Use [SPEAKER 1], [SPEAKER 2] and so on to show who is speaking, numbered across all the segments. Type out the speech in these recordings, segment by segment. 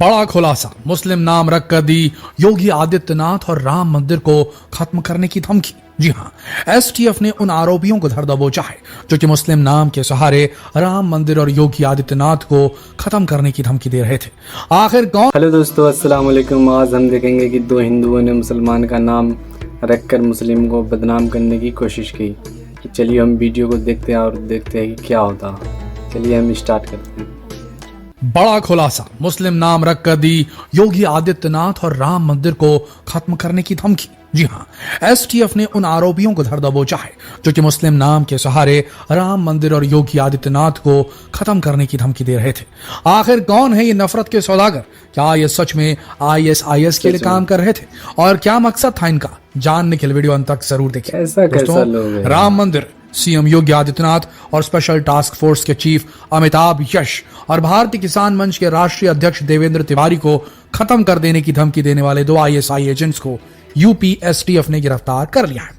[SPEAKER 1] बड़ा खुलासा, मुस्लिम नाम रखकर दी योगी आदित्यनाथ और राम मंदिर को खत्म करने की धमकी। जी हां, एसटीएफ ने उन आरोपियों को धर दबोचा है जो कि मुस्लिम नाम के सहारे राम मंदिर और योगी आदित्यनाथ को खत्म करने की धमकी दे रहे थे। आखिर कौन।
[SPEAKER 2] हेलो दोस्तों, अस्सलाम वालेकुम। आज हम देखेंगे कि दो हिंदुओं ने मुसलमान का नाम रखकर मुस्लिम को बदनाम करने की कोशिश की। चलिए हम वीडियो को देखते हैं और देखते हैं कि क्या होता है। चलिए हम स्टार्ट करते हैं।
[SPEAKER 1] बड़ा खुलासा, मुस्लिम नाम रखकर दी योगी आदित्यनाथ और राम मंदिर को खत्म करने की धमकी। जी हां, एसटीएफ ने उन आरोपियों को धर दबोचा है जो कि मुस्लिम नाम के सहारे राम मंदिर और योगी आदित्यनाथ को खत्म करने की धमकी दे रहे थे। आखिर कौन है ये नफरत के सौदागर? क्या ये सच में आईएसआईएस के लिए काम कर रहे थे और क्या मकसद था इनका? जानने के लिए वीडियो अंत तक जरूर देखें।
[SPEAKER 2] कैसा लोग हैं?
[SPEAKER 1] राम मंदिर, सीएम योगी आदित्यनाथ और स्पेशल टास्क फोर्स के चीफ अमिताभ यश और भारतीय किसान मंच के राष्ट्रीय अध्यक्ष देवेंद्र तिवारी को खत्म कर देने की धमकी देने वाले दो आईएसआई एजेंट्स को यूपी एसटीएफ ने गिरफ्तार कर लिया है।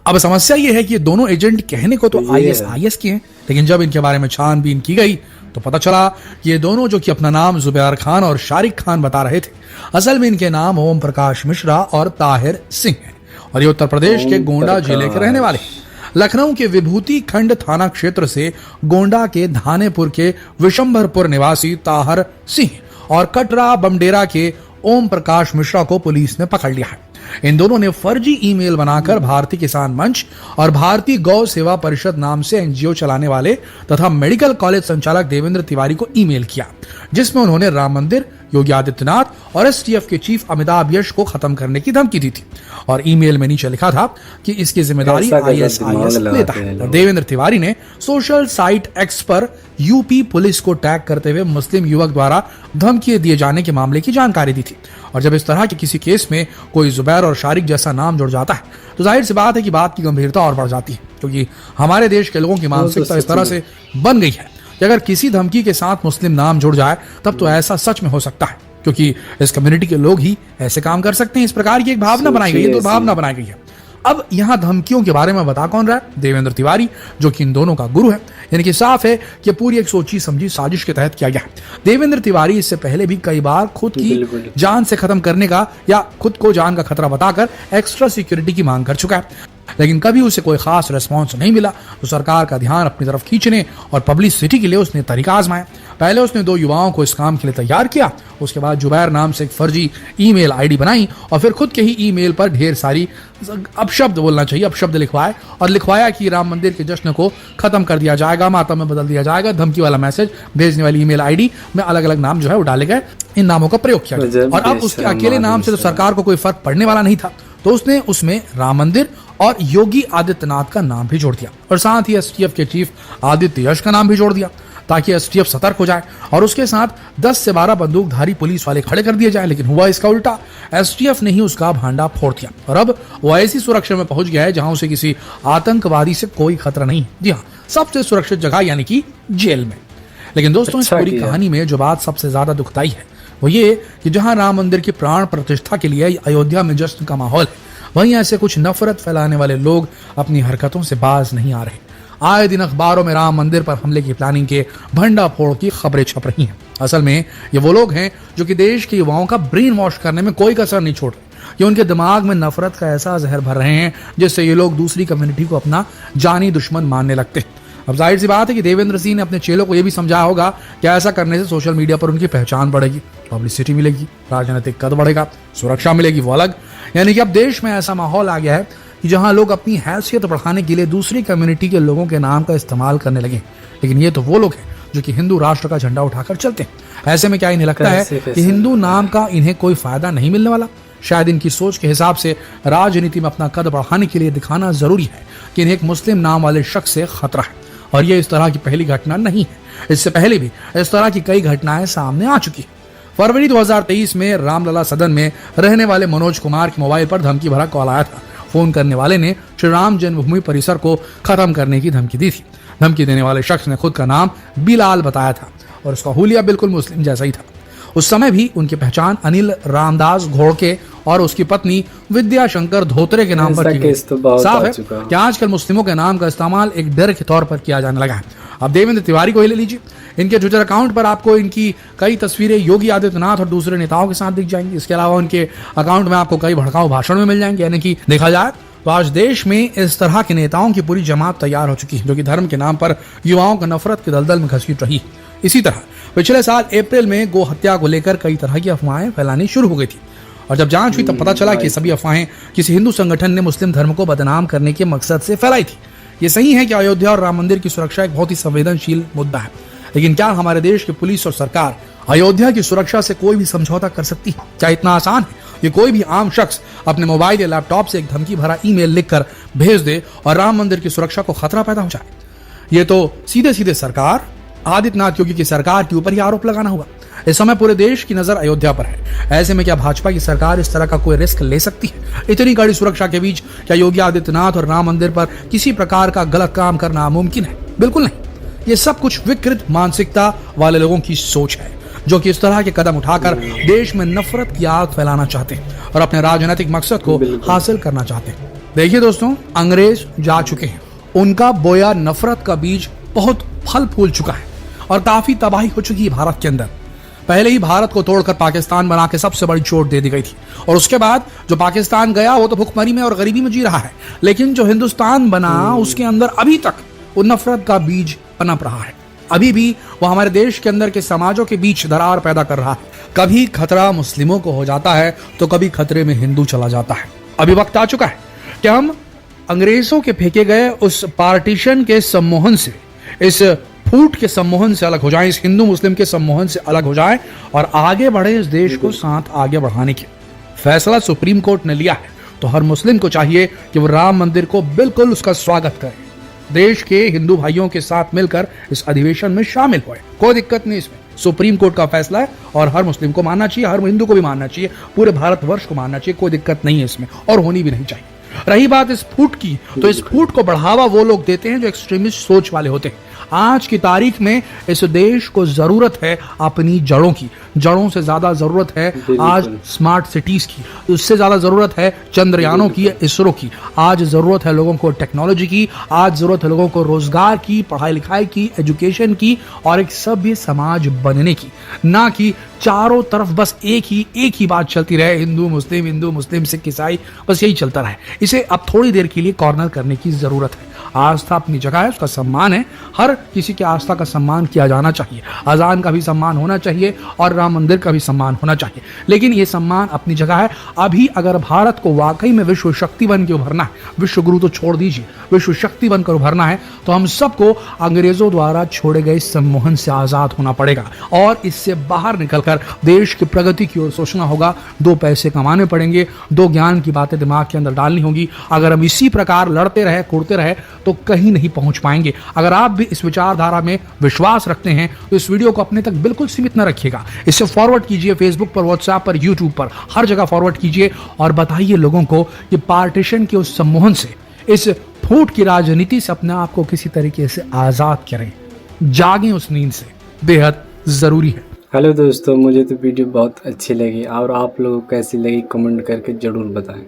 [SPEAKER 1] अब समस्या यह है कि ये दोनों एजेंट कहने को तो आईएसआईएस के हैं, लेकिन जब इनके बारे में छानबीन की गई तो पता चला कि ये दोनों जो कि अपना नाम जुबैर खान और शारिक खान बता रहे थे, असल में इनके नाम ओम प्रकाश मिश्रा और ताहिर सिंह हैं और ये उत्तर प्रदेश के गोंडा जिले के रहने वाले हैं। लखनऊ के विभूति खंड थाना क्षेत्र से गोंडा के धानेपुर के विशंभरपुर निवासी ताहर सिंह और कटरा बमडेरा के ओम प्रकाश मिश्रा को पुलिस ने पकड़ लिया है। इन दोनों ने फर्जी ईमेल बनाकर भारतीय किसान मंच और भारतीय गौ सेवा परिषद नाम से एनजीओ चलाने वाले तथा मेडिकल कॉलेज संचालक देवेंद्र तिवारी को ईमेल किया, जिसमें उन्होंने राम मंदिर, योगी आदित्यनाथ और एसटीएफ के चीफ अमिताभ यश को खत्म करने की धमकी दी थी और ईमेल में नीचे लिखा था कि इसकी जिम्मेदारी आईएसआईएस लेता है। देवेंद्र तिवारी ने सोशल साइट एक्स पर यूपी पुलिस को टैग करते हुए मुस्लिम युवक द्वारा धमकी दिए जाने के मामले की जानकारी दी थी और जब इस तरह के किसी केस में कोई जुबैर और शारिक जैसा नाम जुड़ जाता है तो जाहिर सी बात है कि बात की गंभीरता और बढ़ जाती है, क्योंकि हमारे देश के लोगों की मानसिकता इस तरह से बन गई है कि अगर किसी धमकी के साथ मुस्लिम नाम जुड़ जाए तब तो ऐसा सच में हो सकता है, क्योंकि इस कम्युनिटी के लोग ही ऐसे काम कर सकते हैं। इस प्रकार की एक भावना बनाई गई है, दुर्भावना बनाई गई है। अब यहाँ धमकियों के बारे में बता कौन रहा है? देवेंद्र तिवारी, जो कि इन दोनों का गुरु है। यानी कि साफ है कि पूरी एक सोची समझी साजिश के तहत किया गया है। देवेंद्र तिवारी इससे पहले भी कई बार खुद की जान से खत्म करने का या खुद को जान का खतरा बताकर एक्स्ट्रा सिक्योरिटी की मांग कर चुका है, लेकिन कभी उसे कोई खास रिस्पॉन्स नहीं मिला तो सरकार का ध्यान अपनी तरफ खींचने और पब्लिसिटी के लिए उसने तरीका आजमाया। पहले उसने दो युवाओं को इस काम के लिए तैयार किया, उसके बाद जुबैर नाम से एक फर्जी ईमेल आईडी बनाई और फिर खुद के ही ईमेल पर ढेर सारी अपशब्द बोलना चाहिए अपशब्द लिखवाए और लिखवाया कि राम मंदिर के जश्न को खत्म कर दिया जाएगा, मातम में बदल दिया जाएगा। धमकी वाला मैसेज भेजने वाली ईमेल आईडी में अलग अलग नाम जो है वो डाले गए, इन नामों का प्रयोग किया गया और अब उसके अकेले नाम से तो सरकार को कोई फर्क पड़ने वाला नहीं था, तो उसने उसमें राम मंदिर और योगी आदित्यनाथ का नाम भी जोड़ दिया और साथ ही एसटीएफ के चीफ आदित्य यश का नाम भी जोड़ दिया ताकि एसटीएफ सतर्क हो जाए और उसके साथ 10 से 12 बंदूकधारी पुलिस वाले खड़े कर दिए जाए। लेकिन हुआ इसका उल्टा, एसटीएफ ने ही उसका भांडा फोड़ दिया और अब वो ऐसी सुरक्षा में पहुंच गया है जहां उसे किसी आतंकवादी से कोई खतरा नहीं। जी हाँ, सबसे सुरक्षित जगह यानी कि जेल में। लेकिन दोस्तों, इस पूरी कहानी में जो बात सबसे ज्यादा दुखदाई है वो ये कि जहां राम मंदिर की प्राण प्रतिष्ठा के लिए अयोध्या में जश्न का माहौल है, वहीं ऐसे कुछ नफरत फैलाने वाले लोग अपनी हरकतों से बाज नहीं आ रहे। आए दिन अखबारों में राम मंदिर पर हमले की प्लानिंग के भंडाफोड़ की खबरें छप रही हैं। असल में ये वो लोग हैं जो कि देश के युवाओं का ब्रेन वॉश करने में कोई कसर नहीं छोड़ रहे। ये उनके दिमाग में नफरत का ऐसा जहर भर रहे हैं जिससे ये लोग दूसरी कम्युनिटी को अपना जानी दुश्मन मानने लगते हैं। अब जाहिर सी बात है कि देवेंद्र सिंह ने अपने चेलों को यह भी समझाया होगा कि ऐसा करने से सोशल मीडिया पर उनकी पहचान बढ़ेगी, पब्लिसिटी मिलेगी, राजनीतिक कद बढ़ेगा, सुरक्षा मिलेगी, वो अलग। यानी कि अब देश में ऐसा माहौल आ गया है कि जहां लोग अपनी हैसियत बढ़ाने के लिए दूसरी कम्युनिटी के लोगों के नाम का इस्तेमाल करने लगे। लेकिन ये तो वो लोग हैं जो कि हिंदू राष्ट्र का झंडा उठाकर चलते हैं। ऐसे में क्या इन्हें लगता है कि हिंदू नाम का इन्हें कोई फायदा नहीं मिलने वाला? शायद इनकी सोच के हिसाब से राजनीति में अपना कद बढ़ाने के लिए दिखाना जरूरी है कि इन्हें एक मुस्लिम नाम वाले शख्स से खतरा है और ये इस तरह की पहली घटना नहीं है। इससे पहले भी इस तरह की कई घटनाएं सामने आ चुकी है। फरवरी 2023 में रामलला सदन में रहने वाले मनोज कुमार के मोबाइल पर धमकी भरा कॉल आया था। फोन करने वाले ने श्री राम जन्मभूमि परिसर को खत्म करने की धमकी दी थी। धमकी देने वाले शख्स ने खुद का नाम बिलाल बताया था और उसका हुलिया बिल्कुल मुस्लिम जैसा ही था। उस समय भी उनकी पहचान अनिल रामदास घोड़के और उसकी पत्नी विद्या शंकर धोत्रे के नाम पर की गई।
[SPEAKER 2] केस तो बहुत
[SPEAKER 1] साफ
[SPEAKER 2] आ
[SPEAKER 1] है
[SPEAKER 2] चुका।
[SPEAKER 1] कि आजकल मुस्लिमों के नाम का इस्तेमाल एक डर के तौर पर किया जाने लगा है। अब देवेंद्र तिवारी को ही ले लीजिए, इनके ट्विटर अकाउंट पर आपको इनकी कई तस्वीरें योगी आदित्यनाथ और दूसरे नेताओं के साथ दिख जाएंगी। इसके अलावा उनके अकाउंट में आपको कई भड़काऊ भाषण में मिल जाएंगे। यानी कि देखा जाए तो आज देश में इस तरह के नेताओं की पूरी जमात तैयार हो चुकी है, जो कि धर्म के नाम पर युवाओं को नफरत के दलदल में घसीट रही है। इसी तरह पिछले साल अप्रैल में गो हत्या को लेकर कई तरह की अफवाहें फैलानी शुरू हो गई थी, और जब जांच हुई तब पता चला कि सभी अफवाहें किसी हिंदू संगठन ने मुस्लिम धर्म को बदनाम करने के मकसद से फैलाई थी। ये सही है कि अयोध्या और राम मंदिर की सुरक्षा एक बहुत ही संवेदनशील मुद्दा है, लेकिन क्या हमारे देश की पुलिस और सरकार अयोध्या की सुरक्षा से कोई भी समझौता कर सकती है? क्या इतना आसान है कि कोई भी आम शख्स अपने मोबाइल या लैपटॉप से एक धमकी भरा ईमेल लिखकर भेज दे और राम मंदिर की सुरक्षा को खतरा पैदा हो जाए? ये तो सीधे सीधे सरकार आदित्यनाथ योगी की सरकार के ऊपर ही आरोप लगाना होगा। इस समय पूरे देश की नजर अयोध्या पर है। ऐसे में क्या भाजपा की सरकार इस तरह का कोई रिस्क ले सकती है? इतनी कड़ी सुरक्षा के बीच क्या योगी आदित्यनाथ और राम मंदिर पर किसी प्रकार का गलत काम करना मुमकिन है? बिल्कुल नहीं। ये सब कुछ विकृत मानसिकता वाले लोगों की सोच है, जो कि इस तरह के कदम उठाकर देश में नफरत की आग फैलाना चाहते हैं और अपने राजनीतिक मकसद को हासिल करना चाहते हैं। देखिए दोस्तों, अंग्रेज जा चुके हैं, उनका बोया नफरत का बीज बहुत फल फूल चुका है और काफी तबाही हो चुकी है भारत के अंदर। पहले ही भारत को तोड़कर पाकिस्तान बना के सबसे बड़ी चोट दे दी गई थी, और उसके बाद जो पाकिस्तान गया वो तो भुखमरी में और गरीबी में जी रहा है, लेकिन जो हिंदुस्तान बना उसके अंदर अभी तक वो नफरत का बीज पनप रहा है। अभी भी वो हमारे देश के अंदर के समाजों के बीच दरार पैदा कर रहा है। कभी खतरा मुस्लिमों को हो जाता है तो कभी खतरे में हिंदू चला जाता है। अभी वक्त आ चुका है कि हम अंग्रेजों के फेंके गए उस पार्टीशन के सम्मोहन से, इस फूट के सम्मोहन से अलग हो जाएं, इस हिंदू मुस्लिम के सम्मोहन से अलग हो जाएं और आगे बढ़े इस देश को साथ आगे बढ़ाने के फैसला सुप्रीम कोर्ट ने लिया है। तो हर मुस्लिम को चाहिए कि वो राम मंदिर को बिल्कुल उसका स्वागत करे, देश के हिंदू भाइयों के साथ मिलकर इस अधिवेशन में शामिल हुए। कोई दिक्कत नहीं इसमें, सुप्रीम कोर्ट का फैसला है और हर मुस्लिम को मानना चाहिए, हर हिंदू को भी मानना चाहिए, पूरे भारतवर्ष को मानना चाहिए। कोई दिक्कत नहीं है इसमें और होनी भी नहीं चाहिए। रही बात इस फूट की, तो इस फूट को बढ़ावा वो लोग देते हैं जो एक्सट्रीमिस्ट सोच वाले होते हैं। आज की तारीख में इस देश को जरूरत है अपनी जड़ों की, जड़ों से ज्यादा जरूरत है आज स्मार्ट सिटीज की, उससे ज्यादा जरूरत है चंद्रयानों की, इसरो की। आज जरूरत है लोगों को टेक्नोलॉजी की, आज जरूरत है लोगों को रोजगार की, पढ़ाई लिखाई की, एजुकेशन की और एक सभ्य समाज बनने की, ना कि चारों तरफ बस एक ही बात चलती रहे, हिंदू मुस्लिम सिख ईसाई, बस यही चलता रहे। इसे अब थोड़ी देर के लिए कॉर्नर करने की जरूरत है। आस्था अपनी जगह है, उसका सम्मान है, हर किसी की आस्था का सम्मान किया जाना चाहिए, अजान का भी सम्मान होना चाहिए और राम मंदिर का भी सम्मान होना चाहिए, लेकिन ये सम्मान अपनी जगह है। अभी अगर भारत को वाकई में विश्व शक्ति बन के उभरना है, विश्व गुरु तो छोड़ दीजिए, विश्व शक्ति बनकर उभरना है, तो हम सबको अंग्रेजों द्वारा छोड़े गए सम्मोहन से आजाद होना पड़ेगा और इससे बाहर निकलकर देश की प्रगति की ओर सोचना होगा। दो पैसे कमाने पड़ेंगे, दो ज्ञान की बातें दिमाग के अंदर डालनी होगी। अगर हम इसी प्रकार लड़ते रहे, कुड़ते रहे तो कहीं नहीं पहुंच पाएंगे। अगर आप भी इस विचारधारा में विश्वास रखते हैं तो इस वीडियो को अपने तक बिल्कुल सीमित न रखिएगा, इसे फॉरवर्ड कीजिए फेसबुक पर, व्हाट्सएप पर, यूट्यूब पर, हर जगह फॉरवर्ड कीजिए और बताइए लोगों को कि पार्टीशन के उस सम्मोहन से, इस फूट की राजनीति से अपने आप को किसी तरीके से आजाद करें। जागें उस नींद से, बेहद जरूरी है।
[SPEAKER 2] हेलो दोस्तों, मुझे तो वीडियो बहुत अच्छी लगी और आप लोगों को कैसी लगी कमेंट करके जरूर बताएं।